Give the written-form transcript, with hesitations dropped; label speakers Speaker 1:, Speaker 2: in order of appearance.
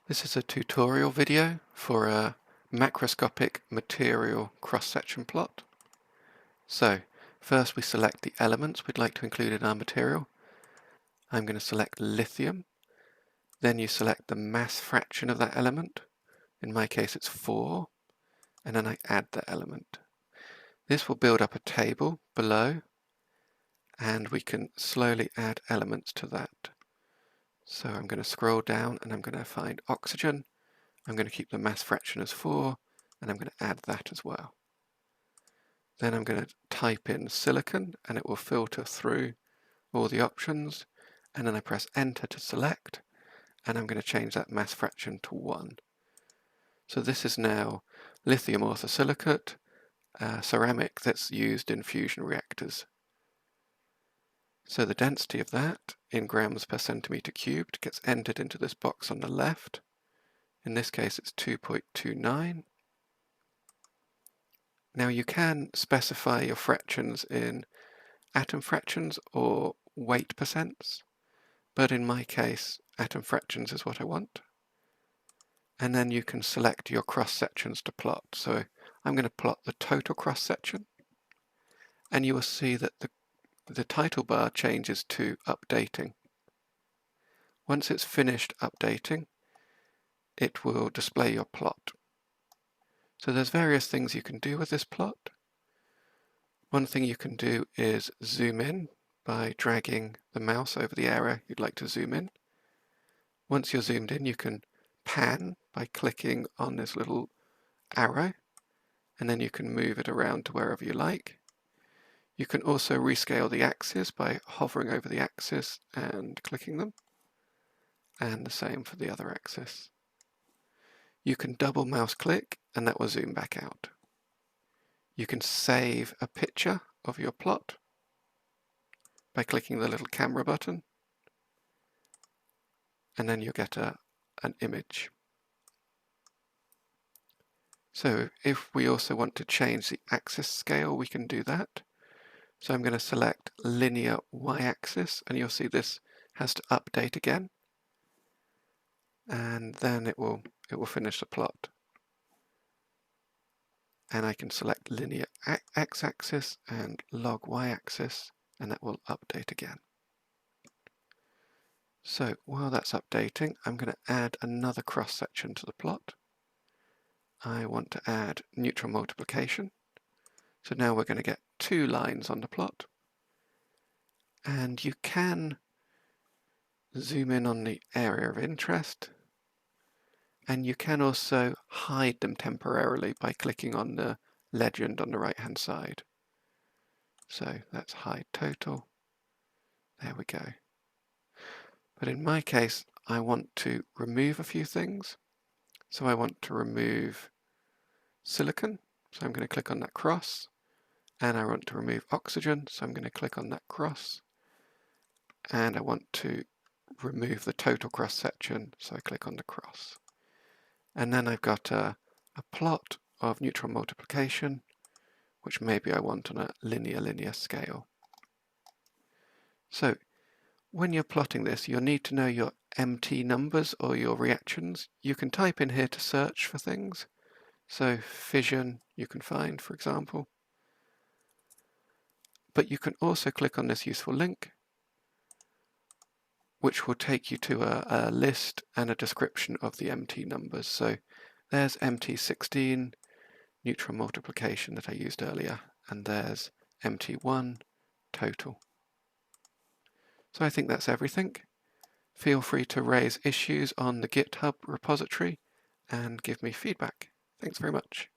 Speaker 1: This is a tutorial video for a macroscopic material cross-section plot. So first we select the elements we'd like to include in our material. I'm going to select lithium. Then you select the mass fraction of that element. In my case it's 4. And then I add the element. This will build up a table below, and we can slowly add elements to that. So I'm going to scroll down and I'm going to find oxygen. I'm going to keep the mass fraction as 4, and I'm going to add that as well. Then I'm going to type in silicon, and it will filter through all the options, and then I press enter to select, and I'm going to change that mass fraction to 1. So this is now lithium orthosilicate, ceramic that's used in fusion reactors. So the density of that in grams per centimetre cubed gets entered into this box on the left. In this case it's 2.29. Now you can specify your fractions in atom fractions or weight percents, but in my case atom fractions is what I want. And then you can select your cross sections to plot. So I'm going to plot the total cross section, and you will see that the title bar changes to updating. Once it's finished updating, it will display your plot. So there's various things you can do with this plot. One thing you can do is zoom in by dragging the mouse over the area you'd like to zoom in. Once you're zoomed in, you can pan by clicking on this little arrow, and then you can move it around to wherever you like. You can also rescale the axes by hovering over the axis and clicking them, and the same for the other axis. You can double mouse click and that will zoom back out. You can save a picture of your plot by clicking the little camera button, and then you'll get an image. So if we also want to change the axis scale, we can do that. So I'm going to select linear y-axis, and you'll see this has to update again, and then it will finish the plot. And I can select linear x-axis and log y-axis, and that will update again. So while that's updating, I'm going to add another cross section to the plot. I want to add neutron multiplication. So now we're going to get 2 lines on the plot. And you can zoom in on the area of interest, and you can also hide them temporarily by clicking on the legend on the right hand side. So that's hide total. There we go. But in my case, I want to remove a few things. So I want to remove silicon, so I'm going to click on that cross, and I want to remove oxygen, so I'm going to click on that cross, and I want to remove the total cross section, so I click on the cross. And then I've got a plot of neutron multiplication, which maybe I want on a linear scale. So when you're plotting this, you'll need to know your MT numbers or your reactions. You can type in here to search for things. So fission you can find, for example. But you can also click on this useful link, which will take you to a list and a description of the MT numbers. So there's MT16, neutron multiplication that I used earlier, and there's MT1, total. So I think that's everything. Feel free to raise issues on the GitHub repository and give me feedback. Thanks very much.